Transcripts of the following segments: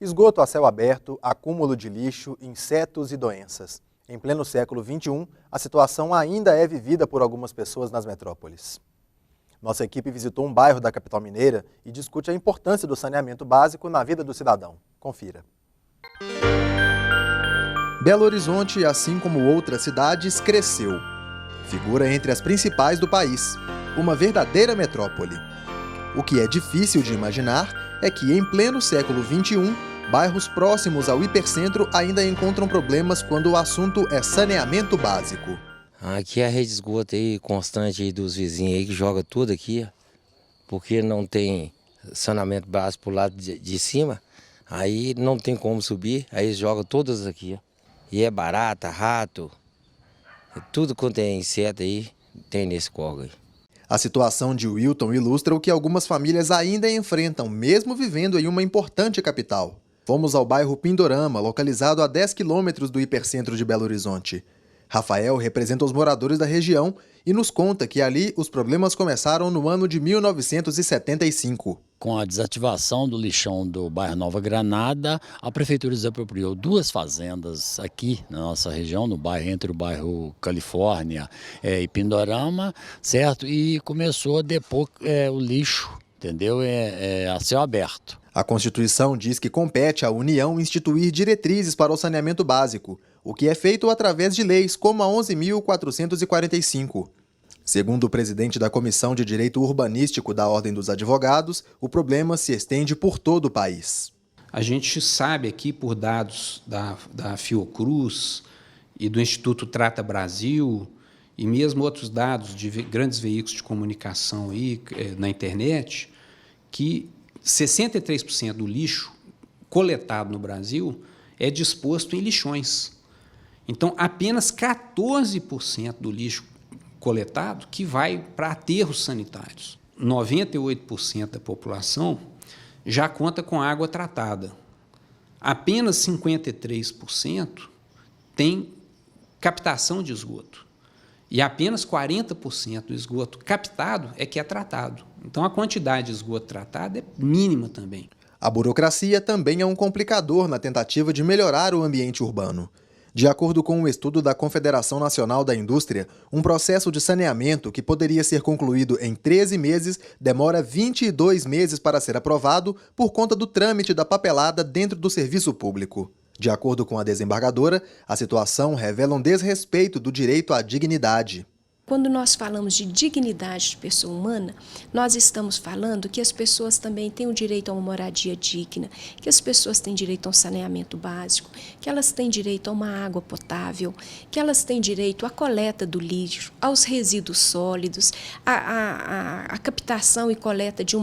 Esgoto a céu aberto, acúmulo de lixo, insetos e doenças. Em pleno século XXI, a situação ainda é vivida por algumas pessoas nas metrópoles. Nossa equipe visitou um bairro da capital mineira e discute a importância do saneamento básico na vida do cidadão. Confira. Belo Horizonte, assim como outras cidades, cresceu. Figura entre as principais do país, uma verdadeira metrópole. O que é difícil de imaginar é que, em pleno século XXI, bairros próximos ao hipercentro ainda encontram problemas quando o assunto é saneamento básico. Aqui é a rede de esgoto aí, constante aí dos vizinhos aí que joga tudo aqui, porque não tem saneamento básico pro lado de cima, aí não tem como subir, aí eles jogam todas aqui. E é barata, rato, tudo quanto é inseto aí tem nesse córrego aí. A situação de Wilton ilustra o que algumas famílias ainda enfrentam, mesmo vivendo em uma importante capital. Fomos ao bairro Pindorama, localizado a 10 quilômetros do hipercentro de Belo Horizonte. Rafael representa os moradores da região e nos conta que ali os problemas começaram no ano de 1975. Com a desativação do lixão do bairro Nova Granada, a prefeitura desapropriou 2 fazendas aqui na nossa região, no bairro, entre o bairro Califórnia e Pindorama, certo? E começou a depor o lixo, entendeu? A céu aberto. A Constituição diz que compete à União instituir diretrizes para o saneamento básico, o que é feito através de leis como a 11.445. Segundo o presidente da Comissão de Direito Urbanístico da Ordem dos Advogados, o problema se estende por todo o país. A gente sabe aqui, por dados da Fiocruz e do Instituto Trata Brasil, e mesmo outros dados de grandes veículos de comunicação aí, na internet, que 63% do lixo coletado no Brasil é disposto em lixões. Então, apenas 14% do lixo coletado que vai para aterros sanitários. 98% da população já conta com água tratada. Apenas 53% tem captação de esgoto. E apenas 40% do esgoto captado é que é tratado. Então, a quantidade de esgoto tratado é mínima também. A burocracia também é um complicador na tentativa de melhorar o ambiente urbano. De acordo com um estudo da Confederação Nacional da Indústria, um processo de saneamento que poderia ser concluído em 13 meses demora 22 meses para ser aprovado por conta do trâmite da papelada dentro do serviço público. De acordo com a desembargadora, a situação revela um desrespeito do direito à dignidade. Quando nós falamos de dignidade de pessoa humana, nós estamos falando que as pessoas também têm o direito a uma moradia digna, que as pessoas têm direito a um saneamento básico, que elas têm direito a uma água potável, que elas têm direito à coleta do lixo, aos resíduos sólidos, a captação e coleta de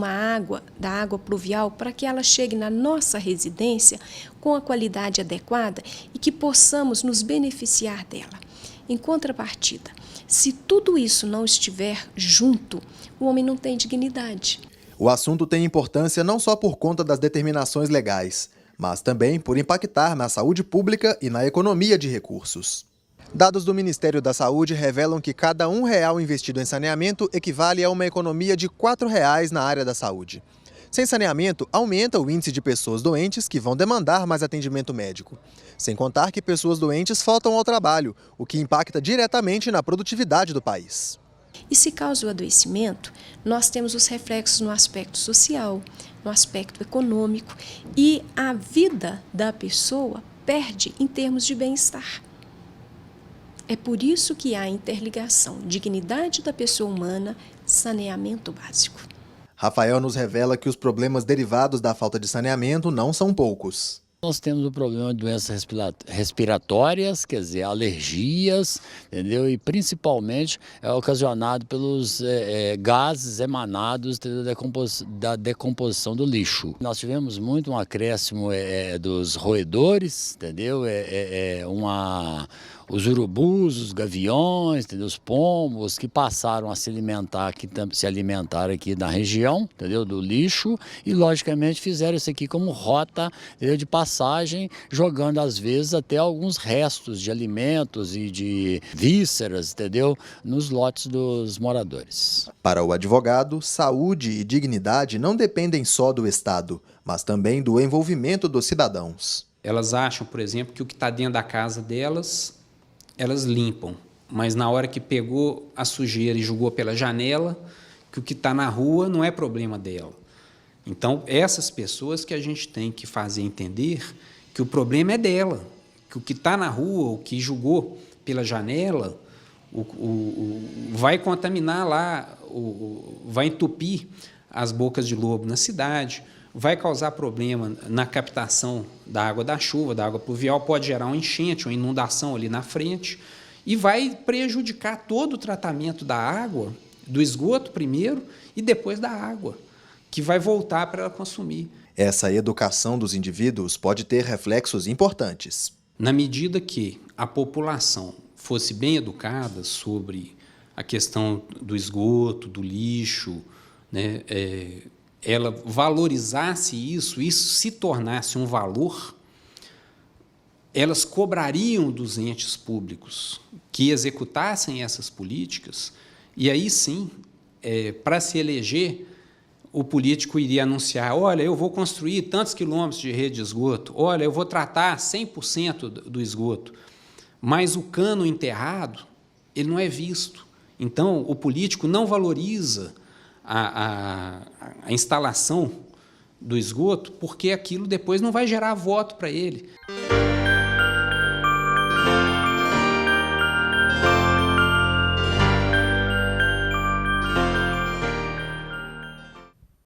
da água pluvial, para que ela chegue na nossa residência com a qualidade adequada e que possamos nos beneficiar dela. Em contrapartida, se tudo isso não estiver junto, o homem não tem dignidade. O assunto tem importância não só por conta das determinações legais, mas também por impactar na saúde pública e na economia de recursos. Dados do Ministério da Saúde revelam que cada R$1 investido em saneamento equivale a uma economia de R$4 na área da saúde. Sem saneamento, aumenta o índice de pessoas doentes que vão demandar mais atendimento médico. Sem contar que pessoas doentes faltam ao trabalho, o que impacta diretamente na produtividade do país. E se causa o adoecimento, nós temos os reflexos no aspecto social, no aspecto econômico, e a vida da pessoa perde em termos de bem-estar. É por isso que há interligação, dignidade da pessoa humana, saneamento básico. Rafael nos revela que os problemas derivados da falta de saneamento não são poucos. Nós temos o problema de doenças respiratórias, quer dizer, alergias, entendeu? E principalmente é ocasionado pelos gases emanados da decomposição do lixo. Nós tivemos muito um acréscimo dos roedores, entendeu? Os urubus, os gaviões, entendeu? Os pombos que passaram a se alimentar aqui na região, entendeu? Do lixo, e logicamente fizeram isso aqui como rota, entendeu? De passagem passagem, jogando às vezes até alguns restos de alimentos e de vísceras, entendeu? Nos lotes dos moradores. Para o advogado, saúde e dignidade não dependem só do Estado, mas também do envolvimento dos cidadãos. Elas acham, por exemplo, que o que está dentro da casa delas, elas limpam, mas na hora que pegou a sujeira e jogou pela janela, que o que está na rua não é problema dela. Então, essas pessoas que a gente tem que fazer entender que o problema é dela, que o que está na rua, o que jogou pela janela, vai contaminar lá, vai entupir as bocas de lobo na cidade, vai causar problema na captação da água da chuva, da água pluvial, pode gerar uma enchente, uma inundação ali na frente, e vai prejudicar todo o tratamento da água, do esgoto primeiro e depois da água, que vai voltar para ela consumir. Essa educação dos indivíduos pode ter reflexos importantes. Na medida que a população fosse bem educada sobre a questão do esgoto, do lixo, né, ela valorizasse isso se tornasse um valor, elas cobrariam dos entes públicos que executassem essas políticas, e aí sim, para se eleger, o político iria anunciar, olha, eu vou construir tantos quilômetros de rede de esgoto, olha, eu vou tratar 100% do esgoto, mas o cano enterrado, ele não é visto. Então, o político não valoriza a instalação do esgoto, porque aquilo depois não vai gerar voto para ele.